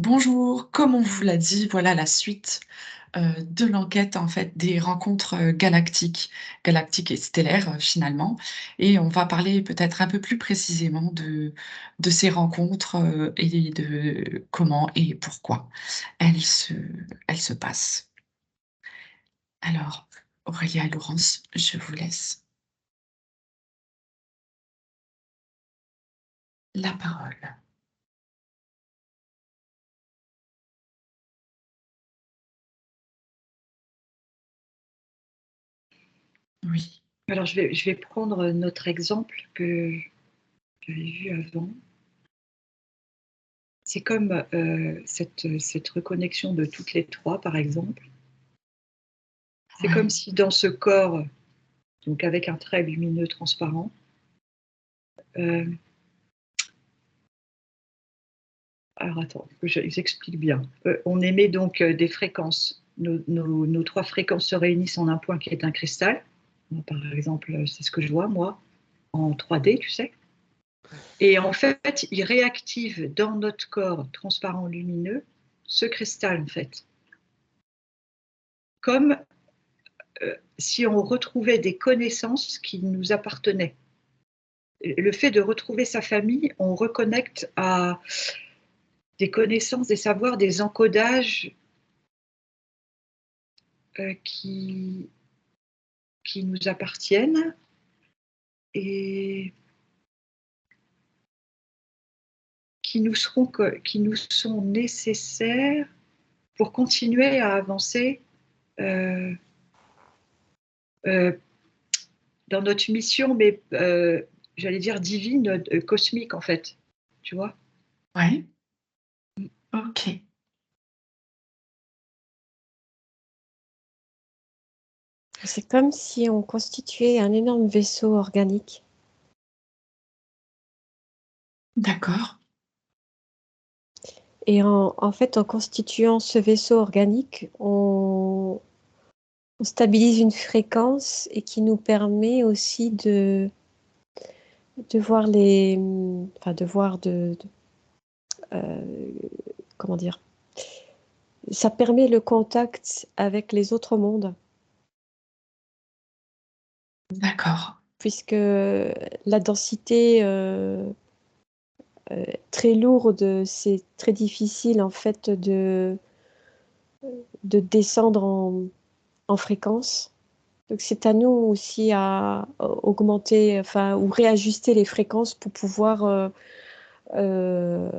Bonjour, comme on vous l'a dit, voilà la suite de l'enquête en fait des rencontres galactiques et stellaires finalement. Et on va parler peut-être un peu plus précisément de ces rencontres et de comment et pourquoi elles se, elles se passent. Alors, Aurélia et Laurence, je vous laisse la parole. Oui, Alors, je vais prendre notre exemple que j'avais vu avant. C'est comme cette reconnexion de toutes les trois, par exemple. C'est ouais, comme si dans ce corps, donc avec un trait lumineux transparent, euh, alors attends, que j'explique bien. On émet donc des fréquences. Nos trois fréquences se réunissent en un point qui est un cristal. Moi, par exemple, c'est ce que je vois, moi, en 3D, tu sais. Et en fait, il réactive dans notre corps transparent lumineux ce cristal, en fait. Comme si on retrouvait des connaissances qui nous appartenaient. Le fait de retrouver sa famille, on reconnecte à des connaissances, des savoirs, des encodages qui nous appartiennent et qui nous sont nécessaires pour continuer à avancer euh, euh, dans notre mission, mais j'allais dire divine, cosmique en fait. Tu vois? ouais, ok, C'est comme si on constituait un énorme vaisseau organique. d'accord, Et en fait, en constituant ce vaisseau organique, on stabilise une fréquence et qui nous permet aussi de voir enfin, comment dire, ça permet le contact avec les autres mondes, d'accord, puisque la densité très lourde, c'est très difficile en fait de descendre en fréquence. Donc c'est à nous aussi à augmenter, enfin, ou réajuster les fréquences pour pouvoir, euh,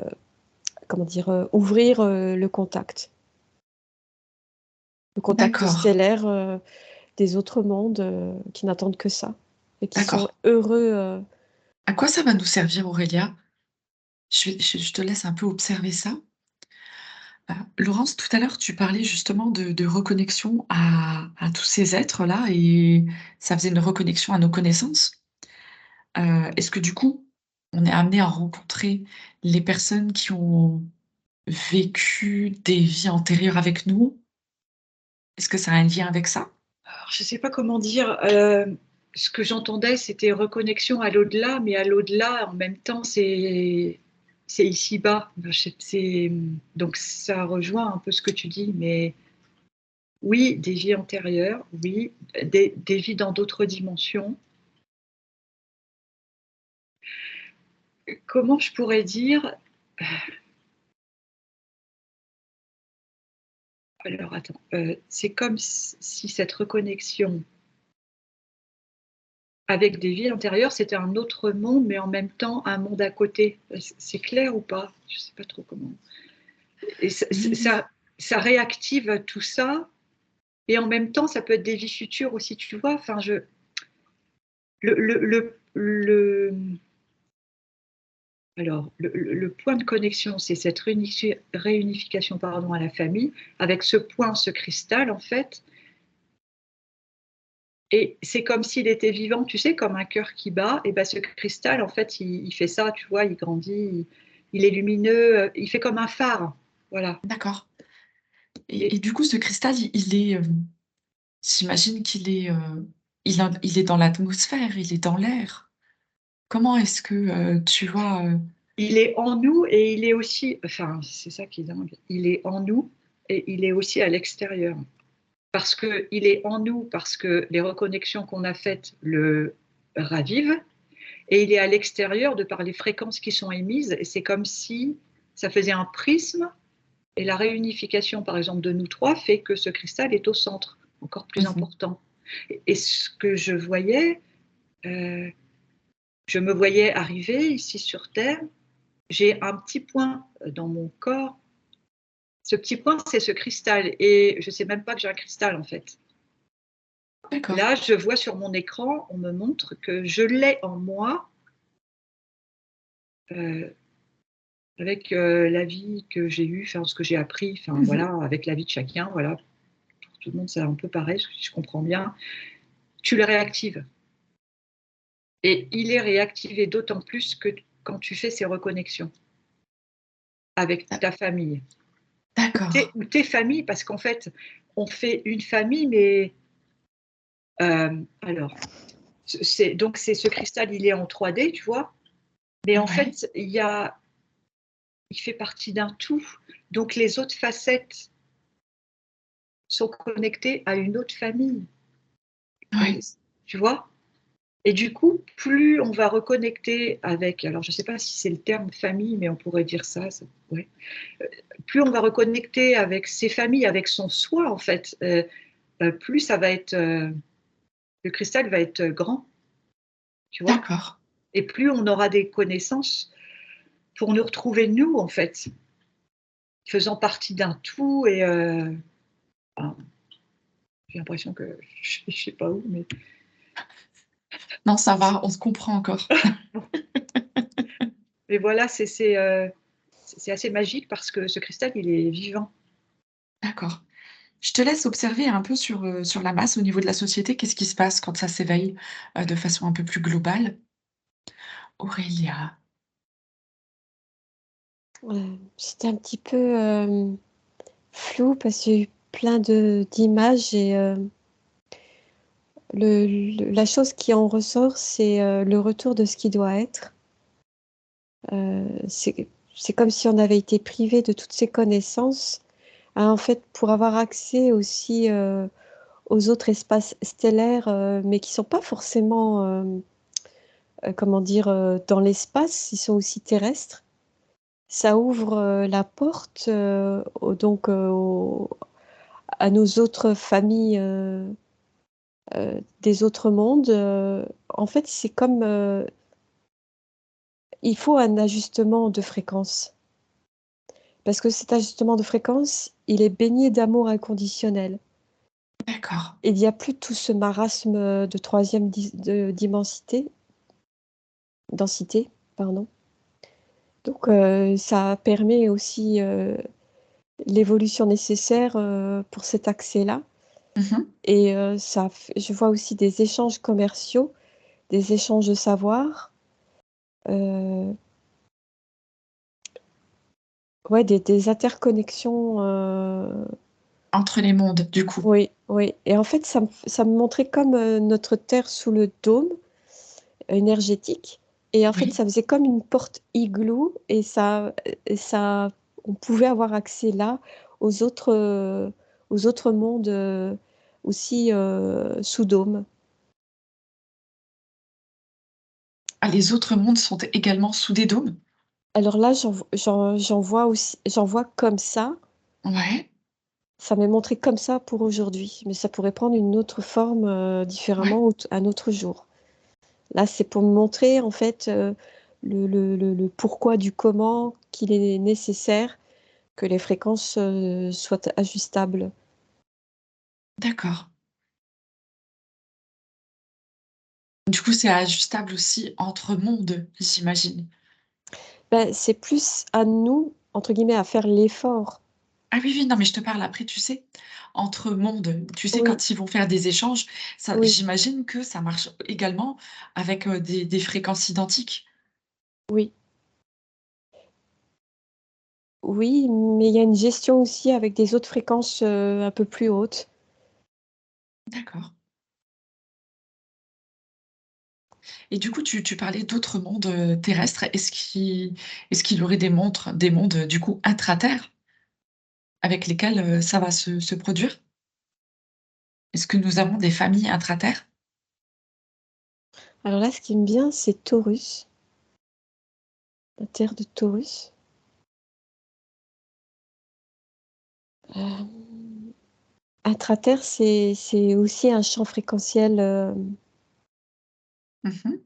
comment dire, ouvrir le contact d'accord, stellaire des autres mondes qui n'attendent que ça et qui sont d'accord. heureux. À quoi ça va nous servir, Aurélia? Je te laisse un peu observer ça. Laurence, tout à l'heure, tu parlais justement de reconnexion à tous ces êtres-là et ça faisait une reconnexion à nos connaissances. Est-ce que du coup, on est amené à rencontrer les personnes qui ont vécu des vies antérieures avec nous? Est-ce que ça a un lien avec ça? Alors, je ne sais pas comment dire. Ce que j'entendais, c'était reconnexion à l'au-delà, mais à l'au-delà, en même temps, c'est ici-bas. Donc ça rejoint un peu ce que tu dis, mais oui, des vies antérieures, oui, des vies dans d'autres dimensions. Comment je pourrais dire? Alors attends, c'est comme si cette reconnexion avec des vies antérieures, c'était un autre monde, mais en même temps un monde à côté. C'est clair ou pas? Je ne sais pas trop comment. Et Oui, oui. ça réactive tout ça, et en même temps, ça peut être des vies futures aussi, tu vois. Enfin, le point de connexion, c'est cette réunification pardon, à la famille, avec ce point, ce cristal, en fait. Et c'est comme s'il était vivant, tu sais, comme un cœur qui bat. Et ben ce cristal, en fait, il fait ça, tu vois, il grandit, il est lumineux, il fait comme un phare. Voilà. D'accord. Et Et du coup, ce cristal, il est, j'imagine qu'il est, il est dans l'atmosphère, il est dans l'air. Comment est-ce que tu vois? il est en nous et il est aussi, enfin, c'est ça qui est dingue, il est en nous et il est aussi à l'extérieur. Parce qu'il est en nous, parce que les reconnexions qu'on a faites le ravivent, et il est à l'extérieur de par les fréquences qui sont émises, et c'est comme si ça faisait un prisme, et la réunification, par exemple, de nous trois fait que ce cristal est au centre, encore plus important. Et ce que je voyais, je me voyais arriver ici sur Terre, j'ai un petit point dans mon corps. Ce petit point, c'est ce cristal. Et je ne sais même pas que j'ai un cristal, en fait. D'accord. Là, je vois sur mon écran, on me montre que je l'ai en moi avec la vie que j'ai eue, enfin, ce que j'ai appris, enfin, voilà, avec la vie de chacun. Voilà. Pour tout le monde, c'est un peu pareil, si je comprends bien. Tu le réactives. Et il est réactivé d'autant plus que quand tu fais ces reconnexions avec ta famille. D'accord. Ou tes familles, parce qu'en fait, on fait une famille, mais alors, donc c'est ce cristal, il est en 3D, tu vois, mais en Ouais. fait, il fait partie d'un tout. Donc les autres facettes sont connectées à une autre famille. Ouais. Tu vois? Et du coup, plus on va reconnecter avec, alors je ne sais pas si c'est le terme famille, mais on pourrait dire ça, ouais. Plus on va reconnecter avec ses familles, avec son soi, en fait, plus ça va être, le cristal va être grand, tu vois? D'accord. Et plus on aura des connaissances pour nous retrouver nous, en fait, faisant partie d'un tout. Et enfin, j'ai l'impression que je ne sais pas où, mais Non, ça va, on se comprend encore. mais voilà, c'est assez magique parce que ce cristal, il est vivant. D'accord. Je te laisse observer un peu sur la masse au niveau de la société. Qu'est-ce qui se passe quand ça s'éveille, de façon un peu plus globale? Aurélia. C'était un petit peu flou parce qu'il y a eu plein d'images et la chose qui en ressort, c'est le retour de ce qui doit être. C'est comme si on avait été privé de toutes ces connaissances, hein, en fait, pour avoir accès aussi aux autres espaces stellaires, mais qui sont pas forcément, comment dire, dans l'espace, ils sont aussi terrestres. Ça ouvre la porte à nos autres familles des autres mondes. En fait, c'est comme il faut un ajustement de fréquence. Parce que cet ajustement de fréquence, il est baigné d'amour inconditionnel. D'accord. Il n'y a plus tout ce marasme de troisième densité, pardon. Donc, ça permet aussi l'évolution nécessaire pour cet accès-là. Mmh. Et je vois aussi des échanges commerciaux, des échanges de savoir, euh, ouais, des interconnexions. Entre les mondes, du coup. Oui, oui. Et en fait, ça me montrait comme notre Terre sous le dôme énergétique. Et en fait, Oui. ça faisait comme une porte igloo et on pouvait avoir accès là aux autres mondes aussi sous dôme. Ah, les autres mondes sont également sous des dômes? Alors là, j'en vois aussi, j'en vois comme ça. Ouais, Ça m'est montré comme ça pour aujourd'hui, mais ça pourrait prendre une autre forme ouais. différemment un autre jour. Là, c'est pour me montrer en fait le pourquoi du comment, qu'il est nécessaire que les fréquences soient ajustables. D'accord. Du coup, c'est ajustable aussi entre mondes, j'imagine? Ben, c'est plus à nous, entre guillemets, à faire l'effort. Ah oui, oui, non, mais je te parle après, tu sais, entre mondes. Tu sais, Oui, quand ils vont faire des échanges, ça oui, j'imagine que ça marche également avec, des fréquences identiques? oui, oui, mais il y a une gestion aussi avec des autres fréquences un peu plus hautes. D'accord. Et du coup, tu parlais d'autres mondes terrestres. Est-ce qu'il y aurait des mondes du coup intra-terre avec lesquels ça va se produire? Est-ce que nous avons des familles intra-terre? Alors là, ce qui me vient, c'est Taurus, la terre de Taurus. Intra-terre, c'est aussi un champ fréquentiel. Mmh.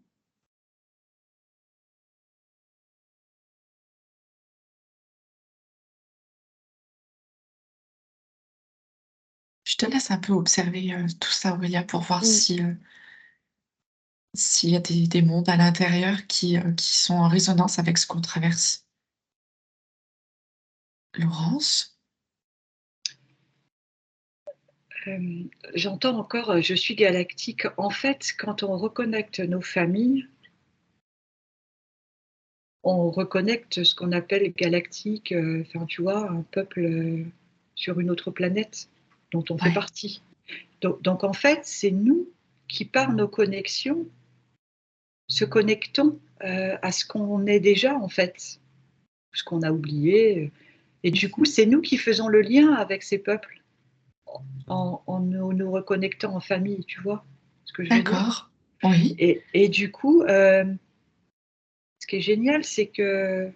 Je te laisse un peu observer tout ça, Aurélia, pour voir Mm. si, s'il y a des mondes à l'intérieur qui sont en résonance avec ce qu'on traverse. Laurence? Euh, J'entends encore, je suis galactique. En fait, quand on reconnecte nos familles, on reconnecte ce qu'on appelle galactique, enfin, tu vois, un peuple sur une autre planète dont on fait Ouais, partie. Donc en fait, c'est nous qui, par nos connexions, se connectons à ce qu'on est déjà, en fait, ce qu'on a oublié. Et du coup, c'est nous qui faisons le lien avec ces peuples en nous reconnectant en famille, tu vois ce que je veux dire? d'accord. Oui, Et du coup, ce qui est génial, c'est que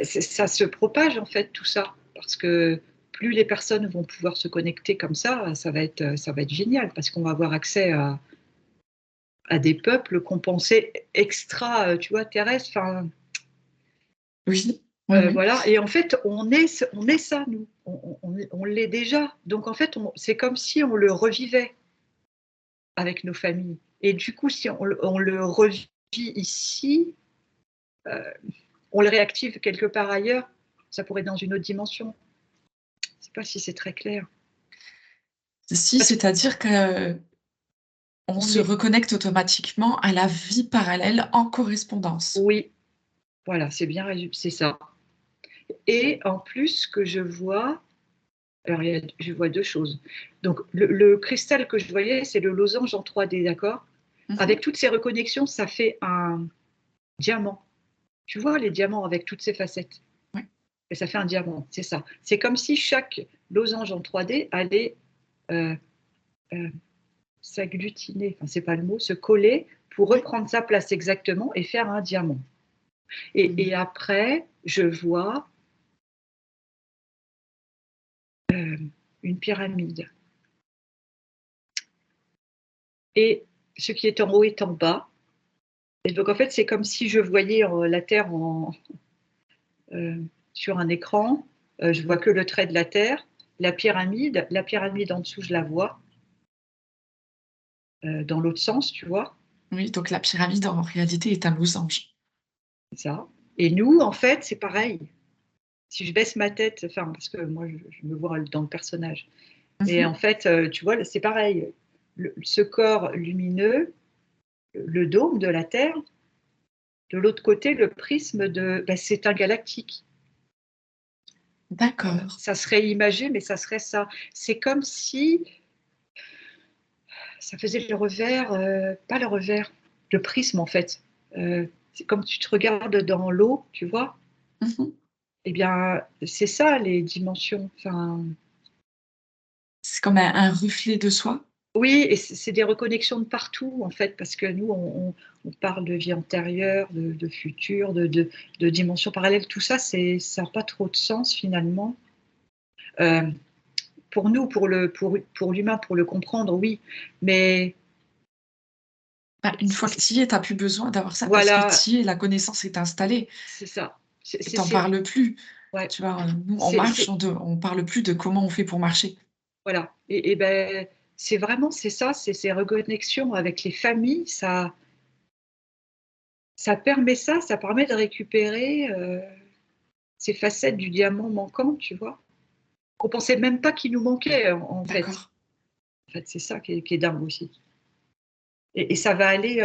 ça se propage, en fait, tout ça. Parce que plus les personnes vont pouvoir se connecter comme ça va être génial, parce qu'on va avoir accès à des peuples qu'on pensait extra, tu vois, terrestres. Enfin, oui, oui, oui. voilà. Et en fait, on est ça, nous. On l'est déjà. Donc, en fait, c'est comme si on le revivait avec nos familles. Et du coup, si on le revit ici, euh, on le réactive quelque part ailleurs, ça pourrait être dans une autre dimension. Je ne sais pas si c'est très clair. Si, Parce c'est-à-dire qu'on qu'on se est, reconnecte automatiquement à la vie parallèle en correspondance. oui, voilà, c'est bien résumé, c'est ça. Et en plus, ce que je vois, alors je vois deux choses. Donc, le cristal que je voyais, c'est le losange en 3D, d'accord? Mhm. Avec toutes ces reconnexions, ça fait un diamant. Tu vois les diamants avec toutes ces facettes? Ouais, Et ça fait un diamant, c'est ça. C'est comme si chaque losange en 3D allait euh, euh, s'agglutiner, enfin, c'est pas le mot, se coller pour ouais. reprendre sa place exactement et faire un diamant. Et Mhm. après, je vois une pyramide. Et ce qui est en haut est en bas. Et donc, en fait, c'est comme si je voyais la Terre euh, sur un écran. Je vois que le trait de la Terre, la pyramide en dessous, je la vois dans l'autre sens, tu vois, Oui, donc la pyramide en réalité est un losange. c'est ça. Et nous, en fait, c'est pareil. Si je baisse ma tête, enfin, parce que moi, je me vois dans le personnage. Et en Mhm. fait, tu vois, c'est pareil. Ce corps lumineux, le dôme de la Terre, de l'autre côté, le prisme ben, c'est un galactique. D'accord. Ça serait imagé, mais ça serait ça. C'est comme si ça faisait le revers, pas le revers, le prisme en fait. C'est comme tu te regardes dans l'eau, tu vois. Mhm. Eh bien, c'est ça les dimensions. Enfin, C'est comme un reflet de soi. oui, et c'est des reconnexions de partout en fait, parce que nous, on parle de vie antérieure, de futur, de dimensions parallèles. Tout ça, ça n'a pas trop de sens finalement. Euh, pour nous, pour l'humain, pour le comprendre, oui, mais Bah, une fois que tu y es, tu n'as plus besoin d'avoir ça parce que voilà, tu y es, la connaissance est installée c'est ça. et tu n'en parles plus. Ouais, Tu vois, nous, on c'est, marche, c'est- on parle plus de comment on fait pour marcher. voilà. Et ben, c'est ça, c'est ces reconnexions avec les familles, ça permet ça, ça permet de récupérer ces facettes du diamant manquant, tu vois. On pensait même pas qu'il nous manquait en fait. D'accord. En fait, c'est ça qui est dingue aussi. Et ça va aller.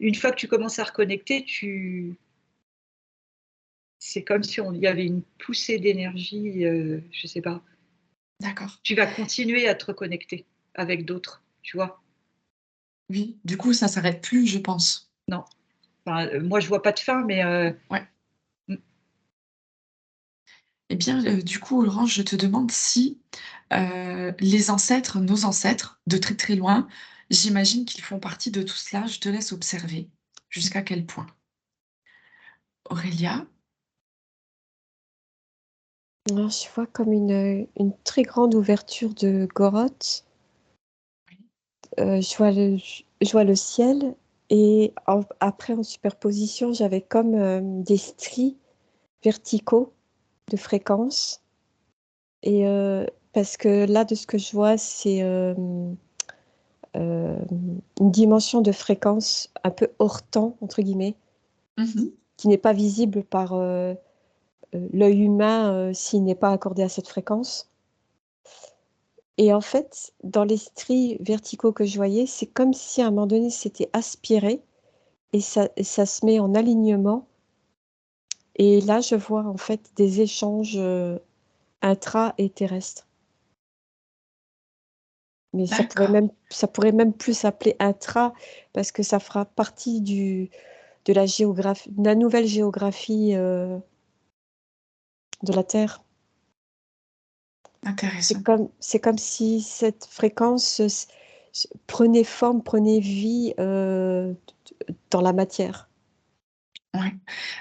Une fois que tu commences à reconnecter, c'est comme si il y avait une poussée d'énergie. Je sais pas. D'accord. Tu vas continuer à te reconnecter. avec d'autres, tu vois? Oui, du coup, ça s'arrête plus, je pense. Non. Enfin, moi, je vois pas de fin, mais Ouais. mmh, Eh bien, du coup, Laurence, je te demande si, les ancêtres, nos ancêtres, de très, très loin, j'imagine qu'ils font partie de tout cela. Je te laisse observer. Jusqu'à quel point? Aurélia? Alors, je vois comme une très grande ouverture de grotte. Oui. Je vois le ciel et après, en superposition, j'avais comme des stries verticaux de fréquence. Et parce que là, de ce que je vois, c'est une dimension de fréquence un peu hors temps, entre guillemets, Mmh. qui n'est pas visible par l'œil humain s'il n'est pas accordé à cette fréquence. Et en fait, dans les stries verticaux que je voyais, c'est comme si à un moment donné, c'était aspiré et ça se met en alignement. Et là, je vois en fait des échanges intra et terrestres. Mais D'accord, ça pourrait même plus s'appeler intra parce que ça fera partie de la nouvelle géographie de la Terre. intéressant. C'est comme si cette fréquence prenait forme, prenait vie dans la matière. Ouais.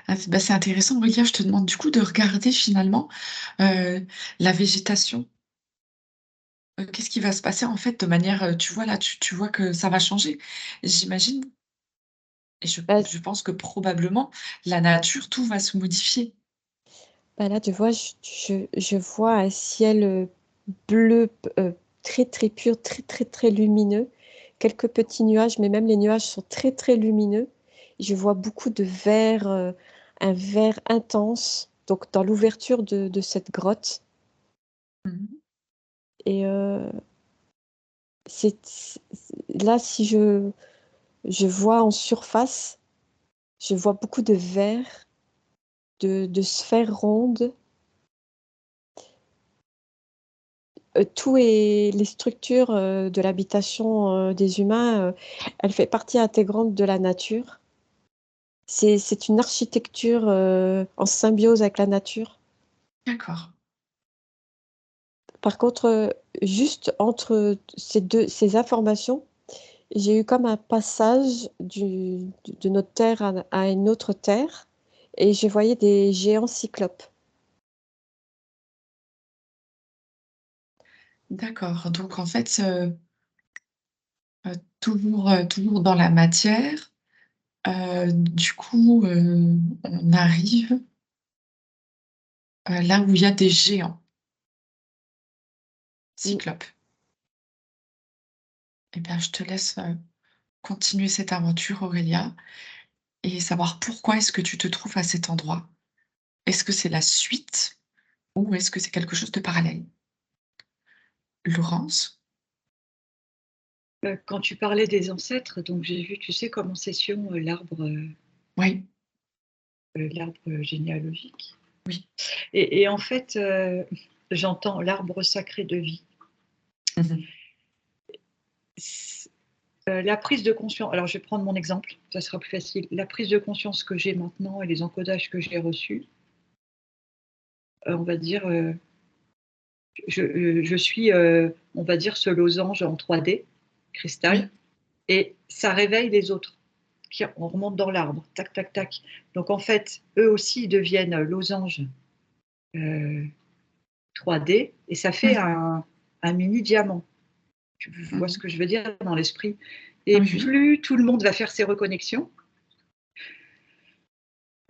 Ah, c'est intéressant, Aurélia. Je te demande du coup de regarder finalement, la végétation. Qu'est-ce qui va se passer en fait de manière, tu vois là, tu vois que ça va changer? J'imagine et Bah, je pense que probablement la nature, tout va se modifier. bah là, tu vois, je vois un ciel bleu très très pur, très très très lumineux. Quelques petits nuages, mais même les nuages sont très très lumineux. Je vois beaucoup de vert, un vert intense, donc dans l'ouverture de cette grotte. Mmh. Et là, si je vois en surface, je vois beaucoup de vert, de sphères rondes. Tout et les structures de l'habitation des humains, elle fait partie intégrante de la nature. C'est une architecture en symbiose avec la nature. D'accord. Par contre, juste entre ces informations, j'ai eu comme un passage de notre terre à une autre terre, et je voyais des géants cyclopes. D'accord, donc en fait, toujours dans la matière, du coup, on arrive, là où il y a des géants Mm. cyclopes. Eh bien, je te laisse, continuer cette aventure, Aurélia, et savoir pourquoi est-ce que tu te trouves à cet endroit. Est-ce que c'est la suite ou est-ce que c'est quelque chose de parallèle? Laurence? quand tu parlais des ancêtres, donc j'ai vu, tu sais, comme en session, Oui, l'arbre généalogique oui. et en fait, j'entends l'arbre sacré de vie. Mmh. C La prise de conscience, alors je vais prendre mon exemple, ça sera plus facile. La prise de conscience que j'ai maintenant et les encodages que j'ai reçus, on va dire, je suis, on va dire ce losange en 3D, cristal, Oui, et ça réveille les autres. Qui On remonte dans l'arbre, tac, tac, tac. Donc en fait, eux aussi, ils deviennent losanges, heu, 3D et ça fait oui. un mini diamant. Tu vois ce Mmh. que je veux dire dans l'esprit? Et Oui, oui. plus tout le monde va faire ses reconnexions,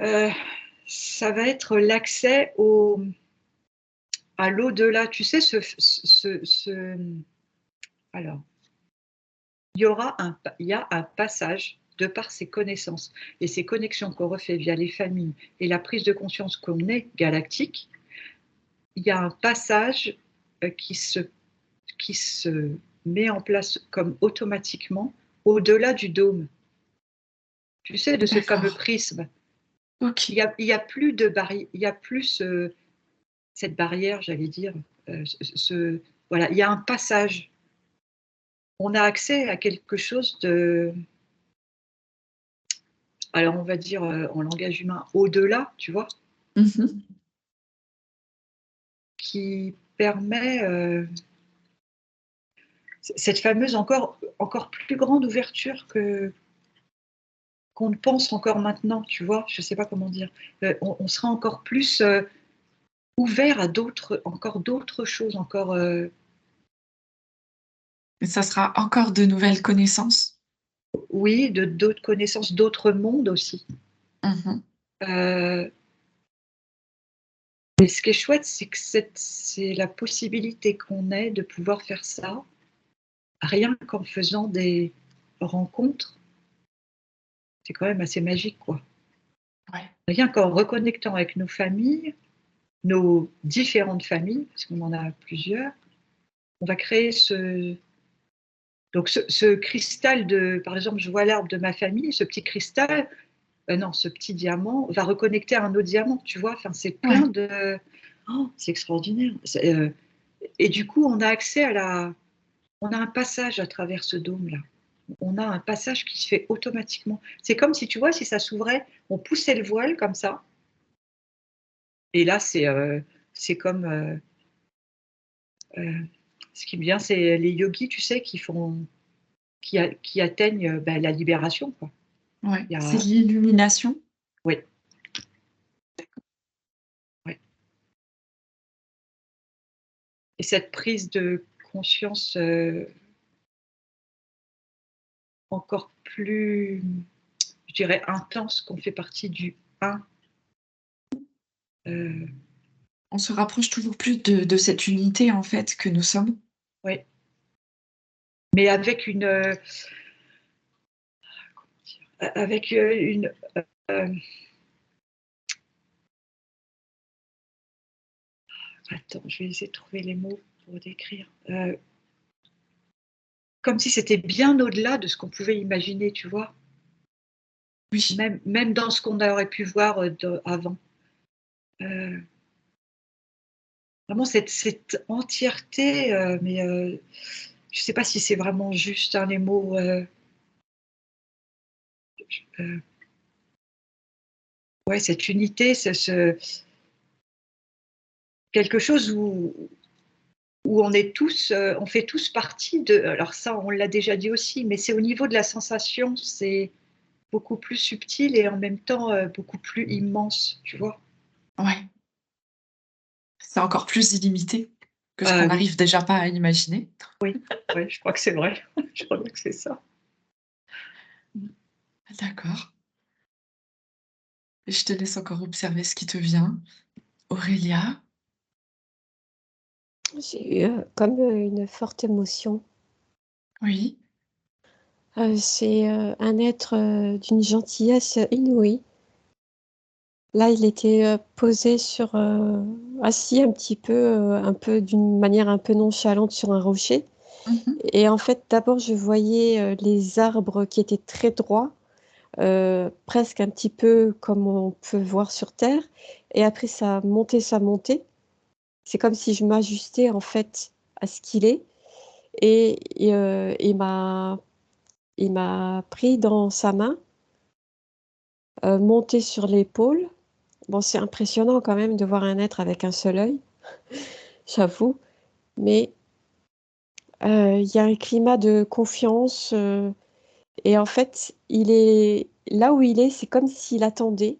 heu, ça va être l'accès à l'au-delà. Tu sais, alors, il y a un passage de par ces connaissances et ces connexions qu'on refait via les familles et la prise de conscience qu'on est galactique, il y a un passage, qui se met en place comme automatiquement au-delà du dôme. Tu sais, de ce fameux D'accord. prisme. OK. Il y a plus de barrière, il y a plus cette barrière, j'allais dire, voilà, il y a un passage on a accès à quelque chose de, alors on va dire en langage humain, au-delà, tu vois, Mhm. qui permet cette fameuse encore plus grande ouverture qu'on ne pense encore maintenant, tu vois, je ne sais pas comment dire. On sera encore plus ouvert à encore d'autres choses, encore. Et ça sera encore de nouvelles connaissances. Oui, de d'autres connaissances, d'autres mondes aussi. Mhm. Mais ce qui est chouette, c'est que c'est la possibilité qu'on ait de pouvoir faire ça, rien qu'en faisant des rencontres. C'est quand même assez magique, quoi. Ouais. Rien qu'en reconnectant avec nos familles, nos différentes familles, parce qu'on en a plusieurs, on va créer donc ce cristal par exemple, je vois l'arbre de ma famille, ce petit cristal, non, ce petit diamant va reconnecter à un autre diamant, tu vois. Enfin, c'est plein Ouais. de, oh, c'est extraordinaire. Et du coup, on a un passage à travers ce dôme-là. On a un passage qui se fait automatiquement. C'est comme si, tu vois, si ça s'ouvrait, on poussait le voile comme ça. Et là, c'est comme ce qui est bien, c'est les yogis, tu sais, qui atteignent la libération, quoi. Ouais. Il y C'est a, l'illumination. oui, oui. Et cette prise de conscience encore plus, je dirais, intense, qu'on fait partie du un. Euh, On se rapproche toujours plus de cette unité, en fait, que nous sommes. oui. Mais avec une, avec une, euh, attends, je vais essayer de trouver les mots pour décrire. Comme si c'était bien au-delà de ce qu'on pouvait imaginer, tu vois. Oui. Même dans ce qu'on aurait pu voir avant. Euh, Vraiment cette entièreté, mais je ne sais pas si c'est vraiment juste les mots. Euh, ouais, cette unité, quelque chose où on est tous, on fait tous partie de. Alors ça, on l'a déjà dit aussi, mais c'est au niveau de la sensation, c'est beaucoup plus subtil et en même temps beaucoup plus immense, tu vois. Ouais. C'est encore plus illimité que ce qu'on Oui, n'arrive déjà pas à imaginer. oui, ouais, je crois que c'est vrai. Je crois bien que c'est ça. D'accord. Je te laisse encore observer ce qui te vient. Aurélia? J'ai eu comme une forte émotion. Oui. C'est un être d'une gentillesse inouïe. Là, il était posé assis un peu d'une manière un peu nonchalante sur un rocher. Mmh. Et en fait, d'abord, je voyais les arbres qui étaient très droits, presque un petit peu comme on peut voir sur Terre. Et après, ça montait. C'est comme si je m'ajustais en fait à ce qu'il est. Et il m'a pris dans sa main, monté sur l'épaule. Bon, c'est impressionnant quand même de voir un être avec un seul œil, j'avoue. Mais il y a un climat de confiance. Et en fait, il est là où il est, c'est comme s'il attendait.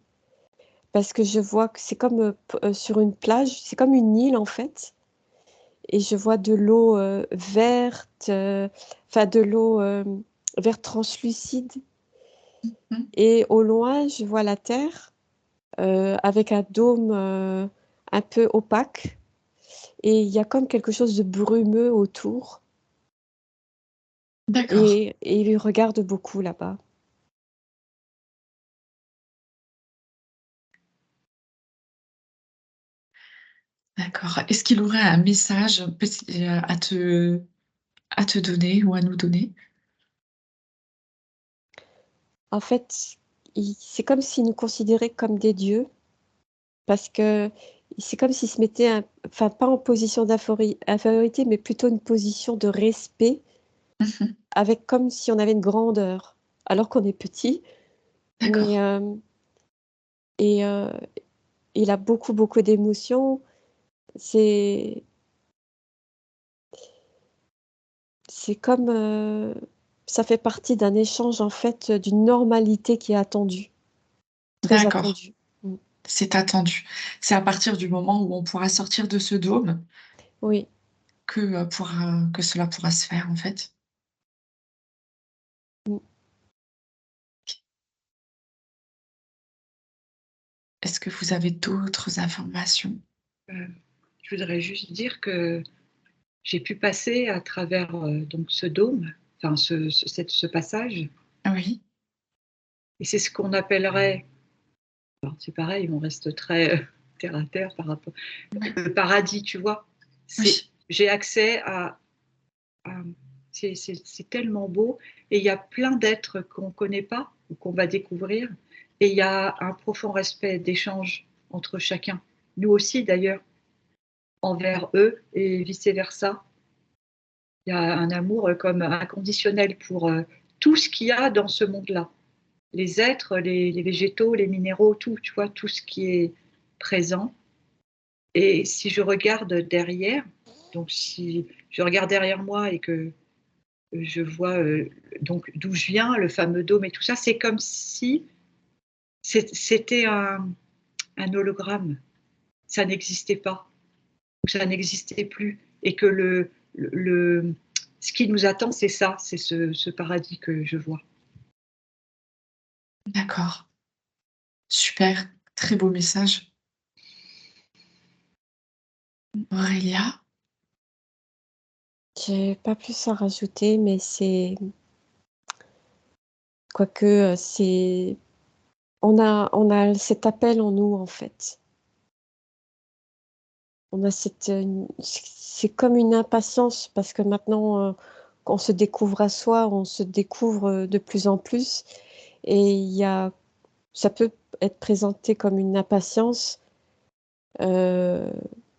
Parce que je vois que c'est comme sur une plage, c'est comme une île en fait. Et je vois de l'eau verte, enfin de l'eau verte translucide. Mmh. Et au loin, je vois la terre avec un dôme un peu opaque. Et il y a comme quelque chose de brumeux autour. D'accord, Et il regarde beaucoup là-bas. d'accord. Est-ce qu'il aurait un message à te donner ou à nous donner? En fait, c'est comme s'il nous considérait comme des dieux, parce que c'est comme s'il se mettait, enfin pas en position infériorité, mais plutôt une position de respect Mmh. avec comme si on avait une grandeur, alors qu'on est petit, mais D'accord, et il a beaucoup, beaucoup d'émotions. C'est c'est comme, ça fait partie d'un échange, en fait, d'une normalité qui est attendue, très d'accord. attendue. Mmh. C'est attendu. C'est à partir du moment où on pourra sortir de ce dôme Oui. que cela pourra se faire, en fait. Mmh. Est-ce que vous avez d'autres informations? Euh, je voudrais juste dire que j'ai pu passer à travers donc ce dôme, enfin ce passage, Oui, et c'est ce qu'on appellerait, alors c'est pareil, on reste très terre à terre par rapport oui, le paradis, tu vois. C'est oui. j'ai accès à c'est tellement beau, et il y a plein d'êtres qu'on ne connaît pas ou qu'on va découvrir, et il y a un profond respect d'échange entre chacun. Nous aussi d'ailleurs, envers eux et vice versa. Il y a un amour comme inconditionnel pour tout ce qu'il y a dans ce monde-là. Les êtres, les végétaux, les minéraux, tout, tu vois, tout ce qui est présent. Et si je regarde derrière, donc si je regarde derrière moi et que je vois donc d'où je viens, le fameux dôme et tout ça, c'est comme si c'était un hologramme. Ça n'existait pas, ça n'existait plus. Et que ce qui nous attend, c'est ça, c'est ce paradis que je vois. D'accord. Super, très beau message. Aurélia? J'ai pas plus à rajouter, mais c'est quoique, c'est on a cet appel en nous, en fait. On a cette, c'est comme une impatience parce que maintenant, qu'on se découvre à soi, on se découvre, de plus en plus, et il y a ça peut être présenté comme une impatience, heu,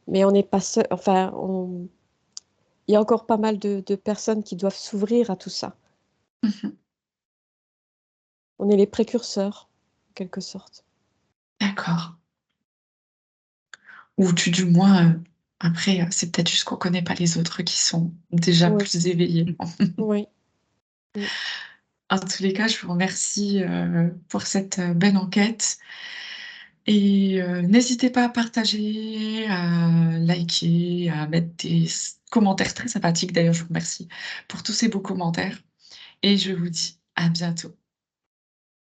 mais on n'est pas seul, enfin, il y a encore pas mal de personnes qui doivent s'ouvrir à tout ça. Mmh. On est les précurseurs, en quelque sorte. D'accord. Ou tu du moins, après, c'est peut-être juste qu'on connaît pas les autres qui sont déjà Oui, plus éveillés. oui, mmh, En tous les cas, je vous remercie, pour cette, belle enquête et n'hésitez pas à partager, à liker, à mettre des commentaires très sympathiques. D'ailleurs, je vous remercie pour tous ces beaux commentaires et je vous dis à bientôt.